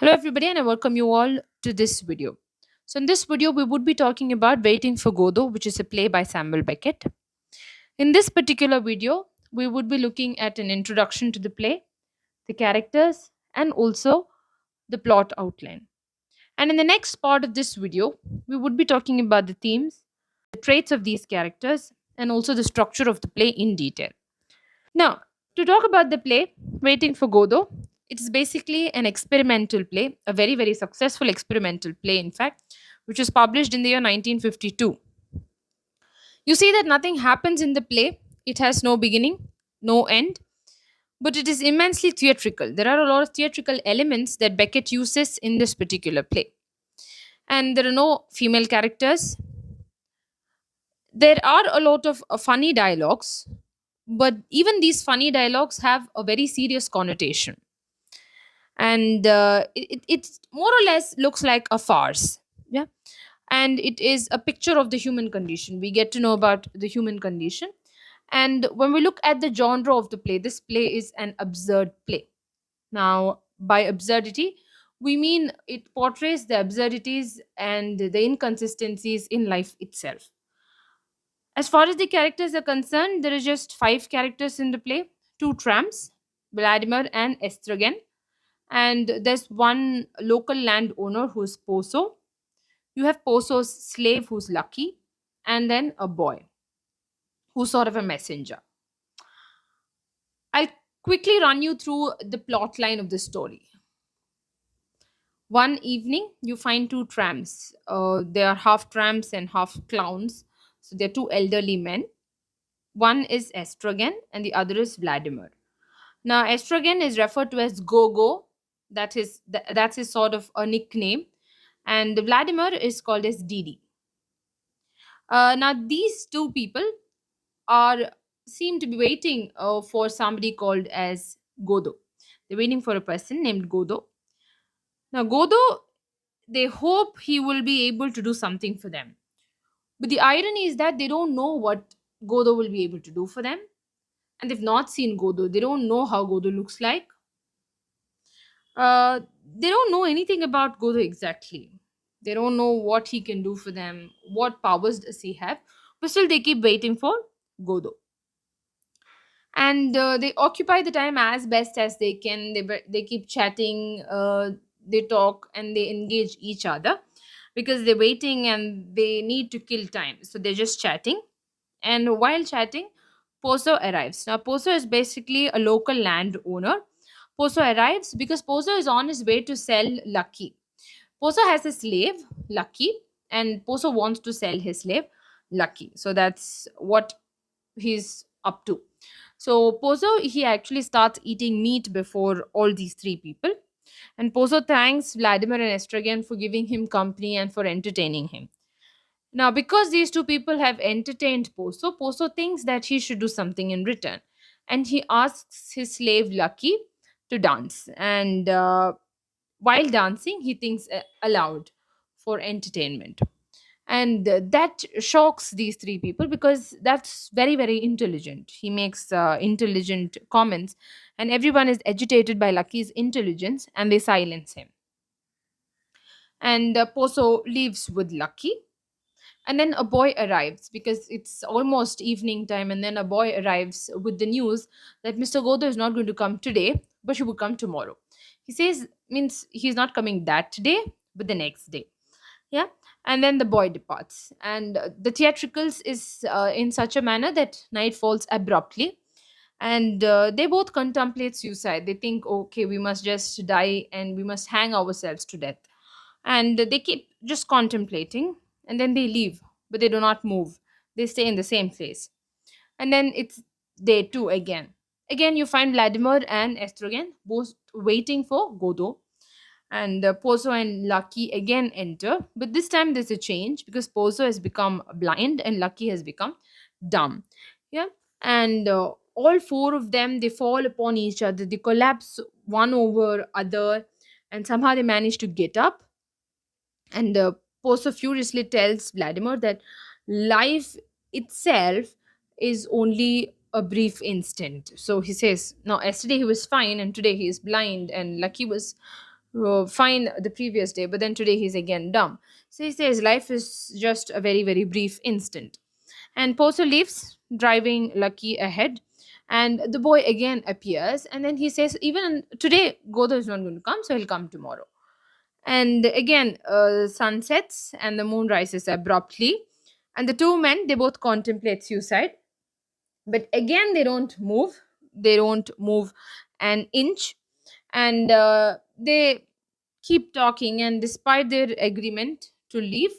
Hello everybody and I welcome you all to this video. So in this video we would be talking about Waiting for Godot, which is a play by Samuel Beckett. In this particular video we would be looking at an introduction to the play, the characters and also the plot outline. And in the next part of this video we would be talking about the themes, the traits of these characters and also the structure of the play in detail. Now, to talk about the play, Waiting for Godot, it is basically an experimental play, a very, very successful experimental play, in fact, which was published in the year 1952. You see that nothing happens in the play, it has no beginning, no end, but it is immensely theatrical. There are a lot of theatrical elements that Beckett uses in this particular play. And there are no female characters. There are a lot of funny dialogues, but even these funny dialogues have a very serious connotation, and it more or less looks like a farce. Yeah, and it is a picture of the human condition. We get to know about the human condition, and when we look at the genre of the play, this play is an absurd play. Now, by absurdity we mean it portrays the absurdities and the inconsistencies in life itself. As far as the characters are concerned, there are just five characters in the play: two tramps, Vladimir and Estrogen, and there's one local landowner who's Poso. You have Poso's slave who's Lucky, and then a boy who's sort of a messenger. I'll quickly run you through the plot line of the story. One evening, you find two tramps. They are half tramps and half clowns. So they're two elderly men. One is Estrogen and the other is Vladimir. Now, Estrogen is referred to as Gogo. That's his sort of a nickname. And Vladimir is called as Didi. Now, these two people are seem to be waiting for somebody called as Godot. They're waiting for a person named Godot. Now, Godot, they hope he will be able to do something for them. But the irony is that they don't know what Godot will be able to do for them. And they've not seen Godot. They don't know how Godot looks like. They don't know anything about Godot exactly. They don't know what he can do for them, what powers does he have. But still, they keep waiting for Godot. And they occupy the time as best as they can. They keep chatting, they talk, and they engage each other because they're waiting and they need to kill time. So they're just chatting. And while chatting, Poso arrives. Now, Poso is basically a local landowner. Poso arrives because Poso is on his way to sell Lucky. Poso has a slave, Lucky, and Poso wants to sell his slave, Lucky. So that's what he's up to. So Pozo, he actually starts eating meat before all these three people. And Pozo thanks Vladimir and Estrogen for giving him company and for entertaining him. Now, because these two people have entertained Pozo, Pozo thinks that he should do something in return. And he asks his slave Lucky to dance. And while dancing, he thinks aloud for entertainment. And that shocks these three people because that's very, very intelligent. He makes intelligent comments, and everyone is agitated by Lucky's intelligence and they silence him. And Poso leaves with Lucky. And then a boy arrives because it's almost evening time. And then a boy arrives with the news that Mr. Godot is not going to come today, but he will come tomorrow. He says, means he's not coming that day, but the next day. Yeah. And then the boy departs. And the theatricals is in such a manner that night falls abruptly. And they both contemplate suicide. They think, okay, we must just die and we must hang ourselves to death. And they keep just contemplating and then they leave, but they do not move. They stay in the same place. And then it's day two again. Again, you find Vladimir and Estrogen both waiting for Godot. And Pozo and Lucky again enter, but this time there's a change because Pozo has become blind and Lucky has become dumb. Yeah, and all four of them, they fall upon each other, they collapse one over other, and somehow they manage to get up. And Pozo furiously tells Vladimir that life itself is only a brief instant. So he says, now yesterday he was fine and today he is blind, and Lucky was fine the previous day, but then today he's again dumb. So he says life is just a very, very brief instant. And Poso leaves, driving Lucky ahead. And the boy again appears, and then he says, even today, Godo is not going to come, so he'll come tomorrow. And again, sun sets and the moon rises abruptly. And the two men, they both contemplate suicide. But again, they don't move. They don't move an inch. And they keep talking. And despite their agreement to leave,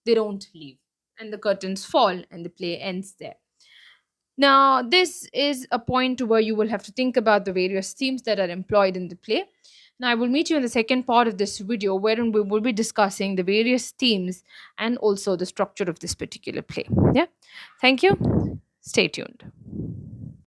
they don't leave. And the curtains fall and the play ends there. Now, this is a point where you will have to think about the various themes that are employed in the play. Now, I will meet you in the second part of this video, wherein we will be discussing the various themes and also the structure of this particular play. Yeah. Thank you. Stay tuned.